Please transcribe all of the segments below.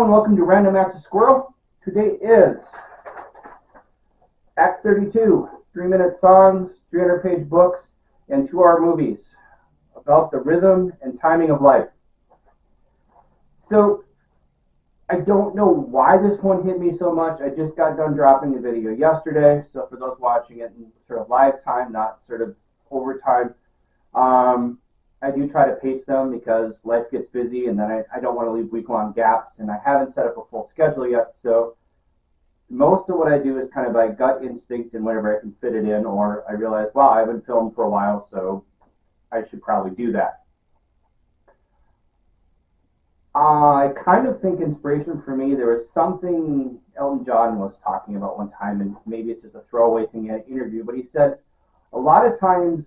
Hello and welcome to Random Acts of Squirrel. Today is Act 32, 3-minute songs, 300-page books, and 2-hour movies about the rhythm and timing of life. So, I don't know why this one hit me so much. I just got done dropping the video yesterday, so for those watching it in sort of live time, not sort of overtime, I do try to pace them because life gets busy and then I don't want to leave week-long gaps, and I haven't set up a full schedule yet, so most of what I do is kind of by gut instinct and whenever I can fit it in, or I realize, wow, I haven't filmed for a while, so I should probably do that. I kind of think inspiration for me, there was something Elton John was talking about one time, and maybe it's just a throwaway thing in an interview, but he said a lot of times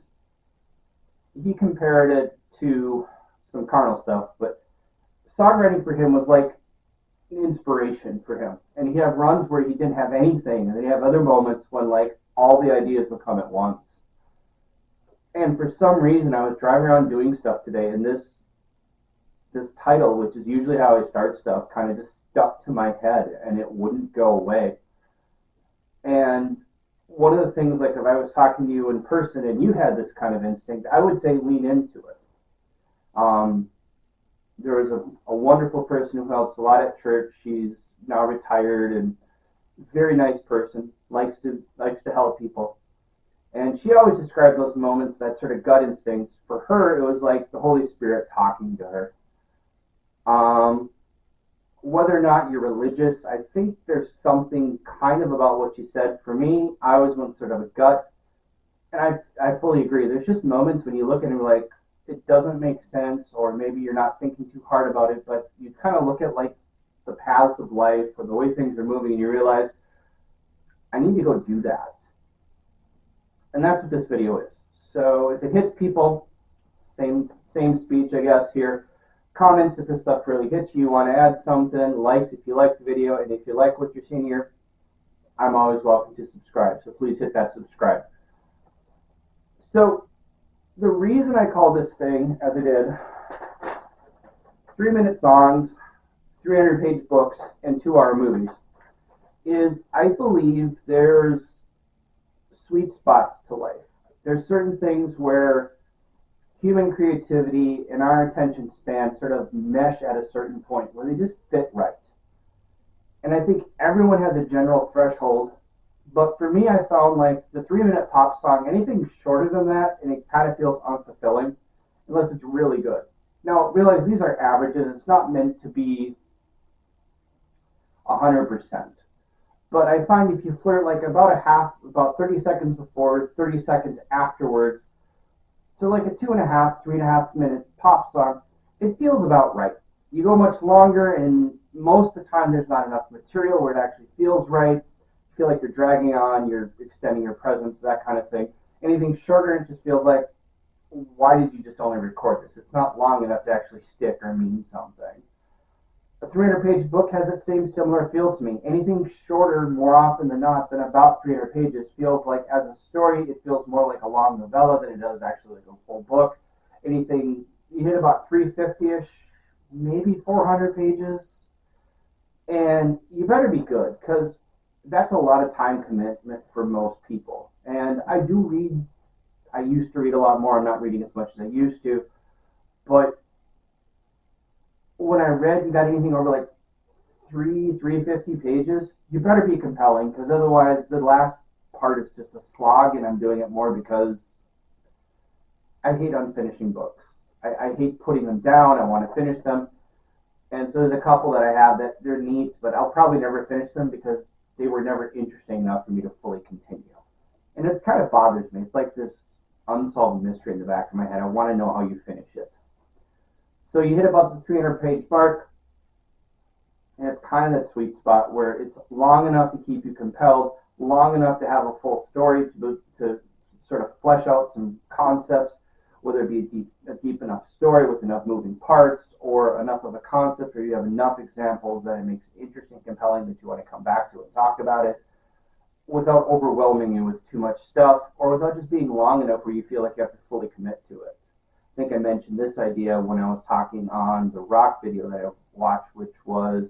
he compared it to some carnal stuff, but songwriting for him was like an inspiration for him. And he'd have runs where he didn't have anything, and then he'd have other moments when like all the ideas would come at once. And for some reason I was driving around doing stuff today, and this title, which is usually how I start stuff, kind of just stuck to my head and it wouldn't go away. And one of the things, like if I was talking to you in person and you had this kind of instinct, I would say lean into it. There was a wonderful person who helps a lot at church. She's now retired and very nice person, likes to help people. And she always described those moments, that sort of gut instincts. For her, it was like the Holy Spirit talking to her. Whether or not you're religious, I think there's something kind of about what you said. For me, I always went sort of a gut, and I fully agree. There's just moments when you look at it like it doesn't make sense, or maybe you're not thinking too hard about it, but you kind of look at like the paths of life or the way things are moving, and you realize, I need to go do that. And that's what this video is. So if it hits people, same speech, I guess, here. Comments if this stuff really hits you, want to add something, likes if you like the video, and if you like what you're seeing here, I'm always welcome to subscribe, so please hit that subscribe. So the reason I call this thing, as I did, 3-minute songs, 300-page books, and 2-hour movies, is I believe there's sweet spots to life. There's certain things where human creativity and our attention span sort of mesh at a certain point where they just fit right. And I think everyone has a general threshold, but for me, I found like the 3-minute pop song, anything shorter than that, and it kind of feels unfulfilling unless it's really good. Now, realize these are averages. It's not meant to be 100%. But I find if you flirt like about 30 seconds before, 30 seconds afterwards, so like a 2.5, 3.5 minute pop song, it feels about right. You go much longer, and most of the time there's not enough material where it actually feels right. You feel like you're dragging on, you're extending your presence, that kind of thing. Anything shorter, it just feels like, why did you just only record this? It's not long enough to actually stick or mean something. A 300-page book has that same similar feel to me. Anything shorter, more often than not, than about 300 pages feels like, as a story, it feels more like a long novella than it does actually like a full book. Anything, you hit about 350-ish, maybe 400 pages, and you better be good, because that's a lot of time commitment for most people. And I do read, I used to read a lot more. I'm not reading as much as I used to, but when I read, you got anything over like 350 pages, you better be compelling, because otherwise the last part is just a slog, and I'm doing it more because I hate unfinishing books. I hate putting them down. I want to finish them. And so there's a couple that I have that they're neat, but I'll probably never finish them because they were never interesting enough for me to fully continue. And it kind of bothers me. It's like this unsolved mystery in the back of my head. I want to know how you finish it. So you hit about the 300-page mark, and it's kind of that sweet spot where it's long enough to keep you compelled, long enough to have a full story to sort of flesh out some concepts, whether it be a deep enough story with enough moving parts, or enough of a concept where you have enough examples that it makes it interesting, compelling, that you want to come back to and talk about it, without overwhelming you with too much stuff, or without just being long enough where you feel like you have to fully commit to it. I think I mentioned this idea when I was talking on the rock video that I watched, which was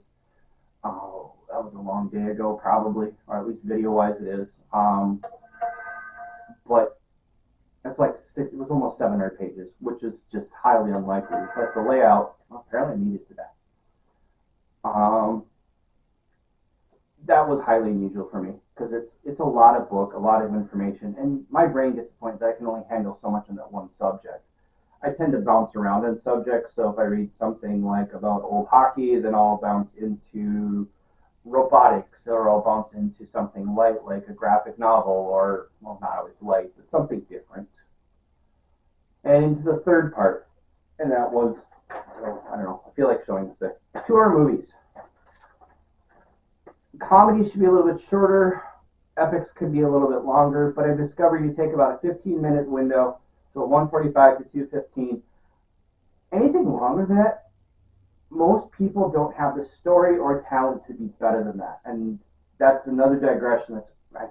Oh, that was a long day ago, probably, or at least video-wise it is. But it's like it was almost 700 pages, which is just highly unlikely. But the layout apparently needed to that. That was highly unusual for me because it's a lot of book, a lot of information, and my brain gets to the point that I can only handle so much in that one subject. I tend to bounce around in subjects, so if I read something like about old hockey, then I'll bounce into robotics, or I'll bounce into something light like a graphic novel, or, well, not always light, but something different. And into the third part, and that was, oh, I don't know, I feel like showing this there. 2 hour movies. Comedy should be a little bit shorter, epics could be a little bit longer, but I've discovered you take about a 15-minute window, so 145 to 215. Anything longer than that, most people don't have the story or talent to be better than that. And that's another digression I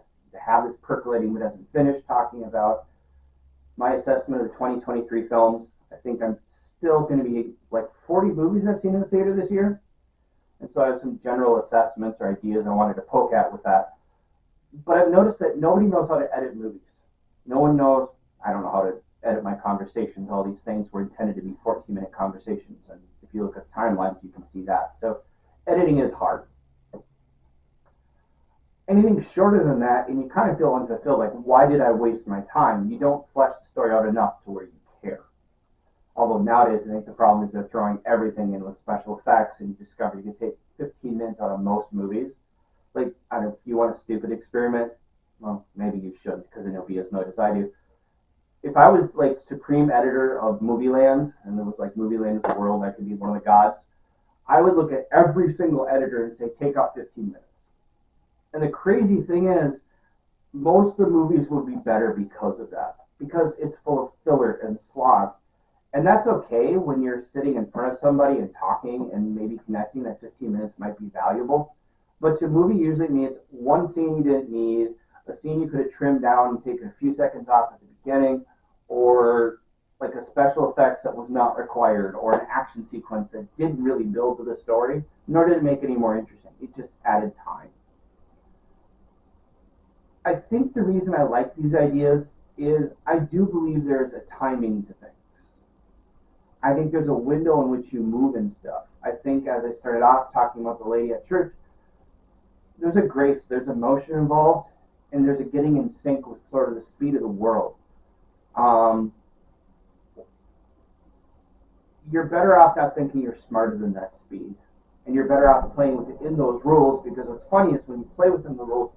have this percolating but hasn't finished talking about my assessment of the 2023 films. I think I'm still going to be like 40 movies I've seen in the theater this year. And so I have some general assessments or ideas I wanted to poke at with that. But I've noticed that nobody knows how to edit movies. No one knows, I don't know how to edit my conversations. All these things were intended to be 14-minute conversations. And if you look at timelines, you can see that. So editing is hard. Anything shorter than that, and you kind of feel unfulfilled, like, why did I waste my time? You don't flesh the story out enough to where you care. Although nowadays, I think the problem is they're throwing everything in with special effects, and you discover you can take 15 minutes out of most movies. Like, I don't know, if you want a stupid experiment, well, maybe you should, because I know he has no as I do. If I was, like, supreme editor of Movieland, and there was, like, Movieland is the world, I could be one of the gods, I would look at every single editor and say, take out 15 minutes. And the crazy thing is, most of the movies would be better because of that, because it's full of filler and slog. And that's okay when you're sitting in front of somebody and talking and maybe connecting, that 15 minutes might be valuable. But to movie usually means one scene you didn't need, a scene you could have trimmed down and taken a few seconds off at the beginning, or like a special effects that was not required, or an action sequence that didn't really build to the story, nor did it make it any more interesting. It just added time. I think the reason I like these ideas is I do believe there's a timing to things. I think there's a window in which you move and stuff. I think, as I started off talking about the lady at church, there's a grace, there's emotion involved, and there's a getting in sync with sort of the speed of the world. You're better off not thinking you're smarter than that speed. And you're better off playing within those rules, because what's funny is when you play within the rules,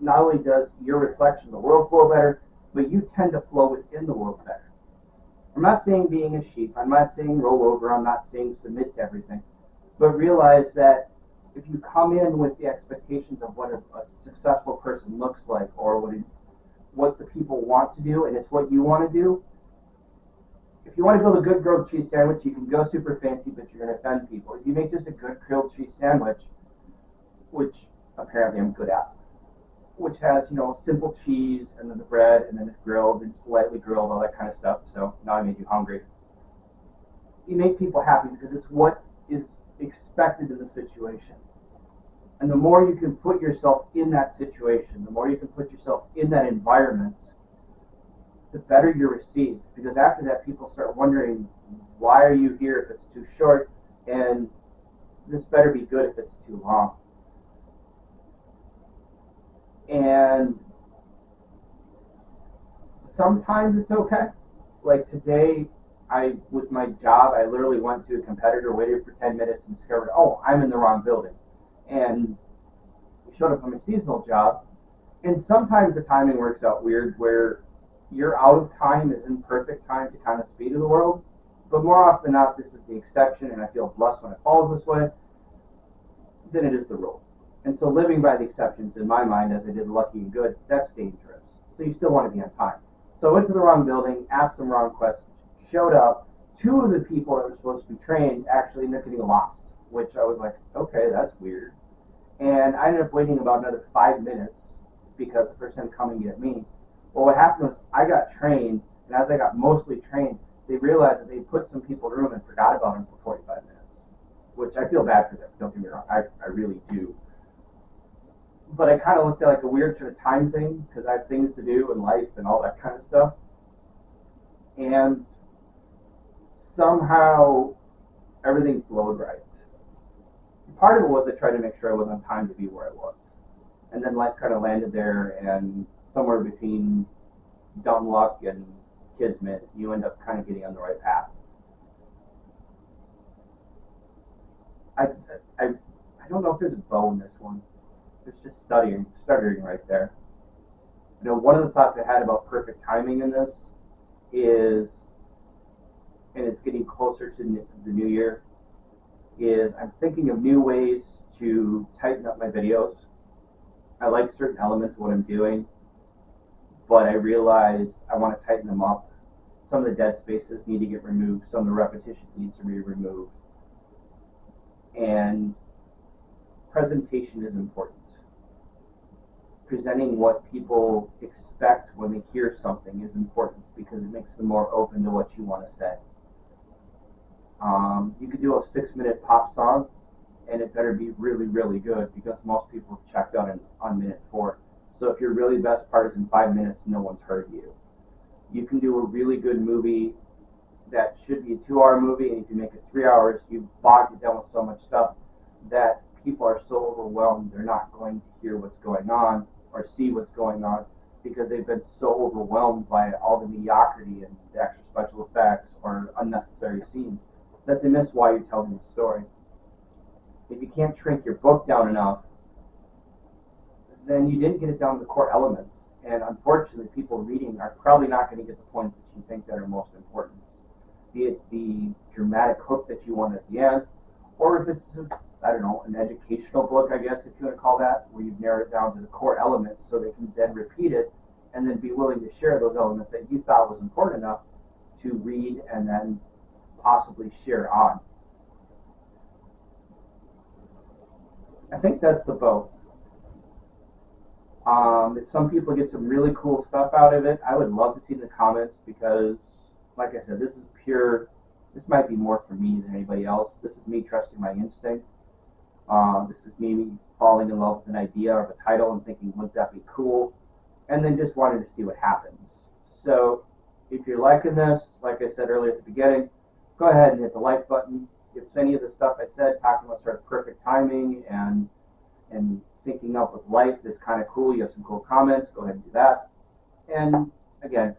not only does your reflection of the world flow better, but you tend to flow within the world better. I'm not saying being a sheep, I'm not saying roll over, I'm not saying submit to everything, but realize that if you come in with the expectations of what a successful person looks like, or what the people want to do, and it's what you want to do, if you want to build a good grilled cheese sandwich, you can go super fancy, but you're going to offend people. If you make just a good grilled cheese sandwich, which apparently I'm good at, which has, simple cheese, and then the bread, and then it's grilled and slightly grilled, all that kind of stuff. So now I made you hungry. You make people happy because it's what is expected in the situation. And the more you can put yourself in that situation, the more you can put yourself in that environment, the better you're received. Because after that, people start wondering, why are you here if it's too short? And this better be good if it's too long. And sometimes it's okay. Like today, with my job, I literally went to a competitor, waited for 10 minutes, and discovered, oh, I'm in the wrong building. And showed up on my seasonal job. And sometimes the timing works out weird, where your out of time is in perfect time to kind of speed of the world. But more often than not, this is the exception, and I feel blessed when it falls this way, than it is the rule. And so living by the exceptions, in my mind, as I did Lucky and Good, that's dangerous. So you still want to be on time. So I went to the wrong building, asked some wrong questions, showed up. 2 of the people that were supposed to be trained actually ended up getting lost, which I was like, okay, that's weird. And I ended up waiting about another 5 minutes because the person had come and get me. Well, what happened was I got trained, and as I got mostly trained, they realized that they put some people in the room and forgot about them for 45 minutes. which I feel bad for them, don't get me wrong, I really do. But I kind of looked at like a weird sort of time thing, because I have things to do in life and all that kind of stuff. And somehow everything flowed right. Part of it was I tried to make sure I was on time to be where I was. And then life kind of landed there, and somewhere between dumb luck and kismet, you end up kind of getting on the right path. I, I don't know if there's a bow in this one. There's just stuttering right there. You know, one of the thoughts I had about perfect timing in this is, and it's getting closer to the new year, is I'm thinking of new ways to tighten up my videos. I like certain elements of what I'm doing, but I realize I want to tighten them up. Some of the dead spaces need to get removed. Some of the repetition needs to be removed. And presentation is important. Presenting what people expect when they hear something is important, because it makes them more open to what you want to say. You could do a 6-minute pop song, and it better be really, really good, because most people have checked out on minute 4. So if your really best part is in 5 minutes, no one's heard you. You can do a really good movie that should be a 2-hour movie, and if you make it 3 hours, you've bogged it down with so much stuff that people are so overwhelmed they're not going to hear what's going on or see what's going on, because they've been so overwhelmed by all the mediocrity and the extra special effects or unnecessary scenes that they miss why you're telling the story. If you can't shrink your book down enough, then you didn't get it down to the core elements. And unfortunately, people reading are probably not going to get the points that you think that are most important. Be it the dramatic hook that you want at the end, or if it's, I don't know, an educational book, I guess, if you want to call that, where you've narrowed it down to the core elements so they can then repeat it and then be willing to share those elements that you thought was important enough to read and then possibly share on. I think that's the bow. If some people get some really cool stuff out of it, I would love to see in the comments, because, like I said, this might be more for me than anybody else. This is me trusting my instinct. This is me falling in love with an idea or a title and thinking, wouldn't that be cool? And then just wanting to see what happens. So if you're liking this, like I said earlier at the beginning, go ahead and hit the like button. If any of the stuff I said, talking about sort of perfect timing and syncing up with life is kind of cool, you have some cool comments, go ahead and do that. And again,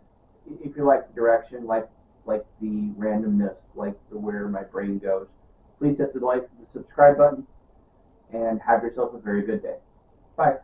if you like the direction, like the randomness, like the where my brain goes, please hit the subscribe button, and have yourself a very good day. Bye.